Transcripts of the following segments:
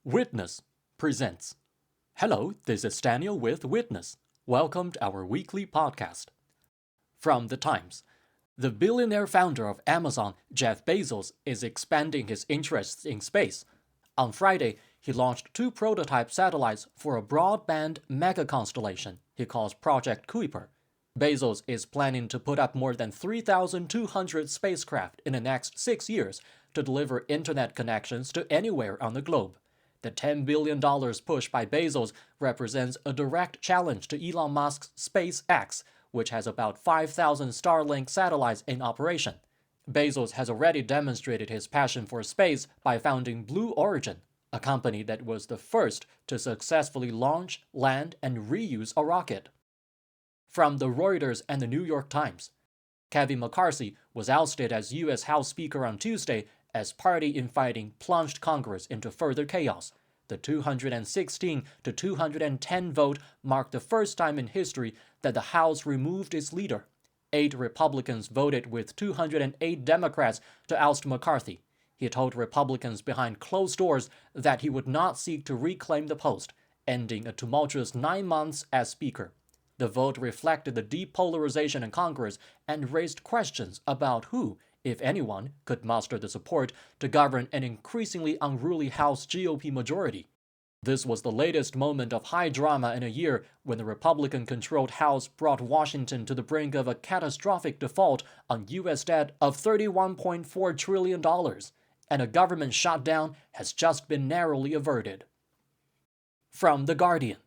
Witness presents. Hello, this is Daniel with Witness. Welcome to our weekly podcast. From The Times. The billionaire founder of Amazon, Jeff Bezos, is expanding his interests in space. On Friday, he launched two prototype satellites for a broadband mega-constellation he calls Project Kuiper. Bezos is planning to put up more than 3,200 spacecraft in the next 6 years to deliver internet connections to anywhere on the globe. The $10 billion push by Bezos represents a direct challenge to Elon Musk's SpaceX, which has about 5,000 Starlink satellites in operation. Bezos has already demonstrated his passion for space by founding Blue Origin, a company that was the first to successfully launch, land, and reuse a rocket. From the Reuters and the New York Times. Kevin McCarthy was ousted as U.S. House Speaker on Tuesday as party infighting plunged Congress into further chaos. The 216 to 210 vote marked the first time in history that the House removed its leader. 8 Republicans voted with 208 Democrats to oust McCarthy. He told Republicans behind closed doors that he would not seek to reclaim the post, ending a tumultuous 9 months as Speaker. The vote reflected the deep polarization in Congress and raised questions about who, if anyone, could muster the support to govern an increasingly unruly House GOP majority. This was the latest moment of high drama in a year when the Republican-controlled House brought Washington to the brink of a catastrophic default on U.S. debt of $31.4 trillion, and a government shutdown has just been narrowly averted. From The Guardian.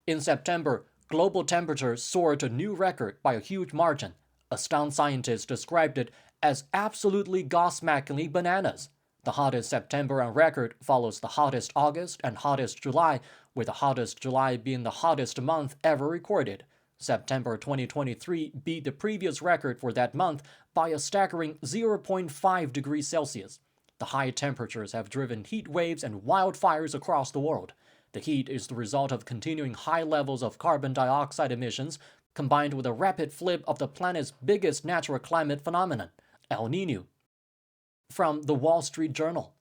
In September, global temperatures soared to a new record by a huge margin. A stunned scientist described it as absolutely gobsmackingly bananas. The hottest September on record follows the hottest August and hottest July, with the hottest July being the hottest month ever recorded. September 2023 beat the previous record for that month by a staggering 0.5 degrees Celsius. The high temperatures have driven heat waves and wildfires across the world. The heat is the result of continuing high levels of carbon dioxide emissions, combined with a rapid flip of the planet's biggest natural climate phenomenon, El Niño. From The Wall Street Journal.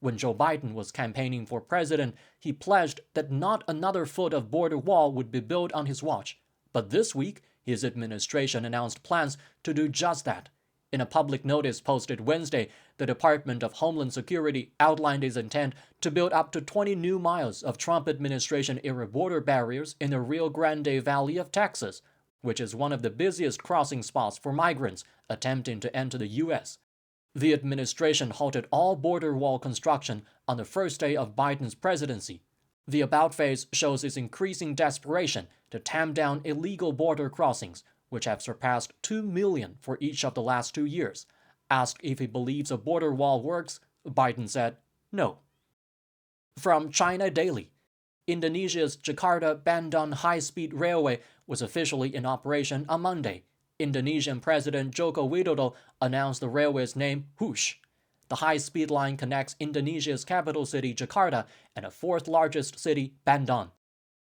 When Joe Biden was campaigning for president, he pledged that not another foot of border wall would be built on his watch. But this week, his administration announced plans to do just that. In a public notice posted Wednesday, the Department of Homeland Security outlined its intent to build up to 20 new miles of Trump administration-era border barriers in the Rio Grande Valley of Texas, which is one of the busiest crossing spots for migrants attempting to enter the U.S. The administration halted all border wall construction on the first day of Biden's presidency. The about face shows its increasing desperation to tamp down illegal border crossings, which have surpassed 2 million for each of the last 2 years. Asked if he believes a border wall works, Biden said no. From China Daily. Indonesia's Jakarta-Bandung high-speed railway was officially in operation on Monday. Indonesian President Joko Widodo announced the railway's name Hoosh. The high-speed line connects Indonesia's capital city Jakarta and the fourth-largest city, Bandung.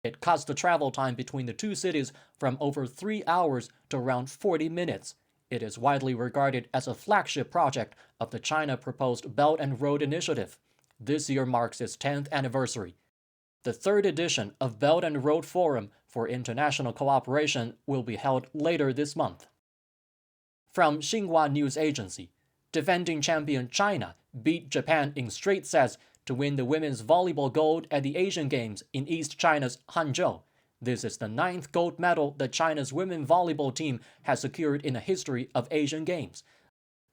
It cuts the travel time between the two cities from over 3 hours to around 40 minutes. It is widely regarded as a flagship project of the China-proposed Belt and Road Initiative. This year marks its 10th anniversary. The third edition of Belt and Road Forum for International Cooperation will be held later this month. From Xinhua News Agency. Defending champion China beat Japan in straight sets to win the women's volleyball gold at the Asian Games in East China's Hangzhou. This is the 9th gold medal that China's women's volleyball team has secured in the history of Asian Games.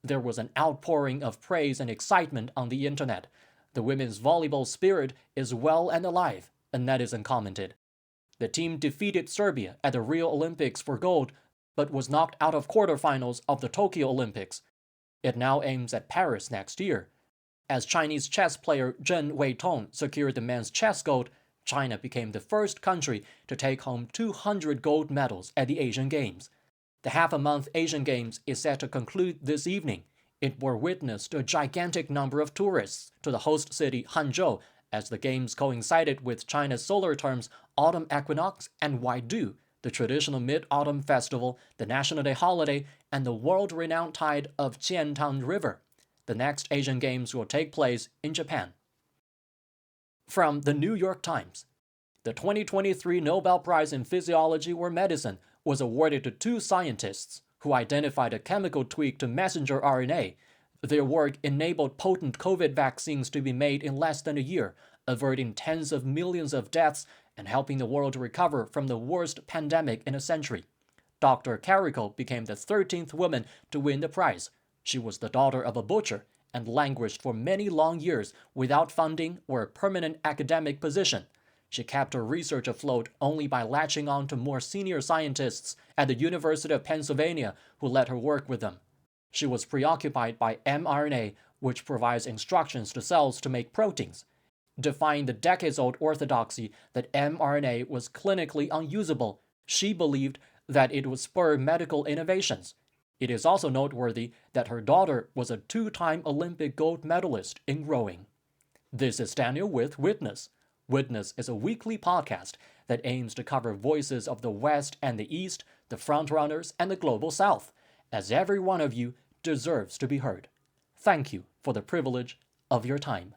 There was an outpouring of praise and excitement on the internet. The women's volleyball spirit is well and alive, a netizen commented. The team defeated Serbia at the Rio Olympics for gold, but was knocked out of quarterfinals of the Tokyo Olympics. It now aims at Paris next year. As Chinese chess player Zheng Weitong secured the men's chess gold, China became the first country to take home 200 gold medals at the Asian Games. The half-a-month Asian Games is set to conclude this evening. It bore witness to a gigantic number of tourists to the host city Hangzhou as the Games coincided with China's solar terms autumn equinox and Waidu, the traditional mid-autumn festival, the National Day holiday, and the world-renowned tide of Qiantang River. The next Asian Games will take place in Japan. From the New York Times. The 2023 Nobel Prize in Physiology or Medicine was awarded to two scientists who identified a chemical tweak to messenger RNA. Their work enabled potent COVID vaccines to be made in less than a year, averting tens of millions of deaths and helping the world recover from the worst pandemic in a century. Dr. Carrico became the 13th woman to win the prize. She was the daughter of a butcher and languished for many long years without funding or a permanent academic position. She kept her research afloat only by latching on to more senior scientists at the University of Pennsylvania who let her work with them. She was preoccupied by mRNA, which provides instructions to cells to make proteins. Defying the decades-old orthodoxy that mRNA was clinically unusable, she believed that it would spur medical innovations. It is also noteworthy that her daughter was a two-time Olympic gold medalist in rowing. This is Daniel with Witness. Witness is a weekly podcast that aims to cover voices of the West and the East, the frontrunners, and the global South, as every one of you deserves to be heard. Thank you for the privilege of your time.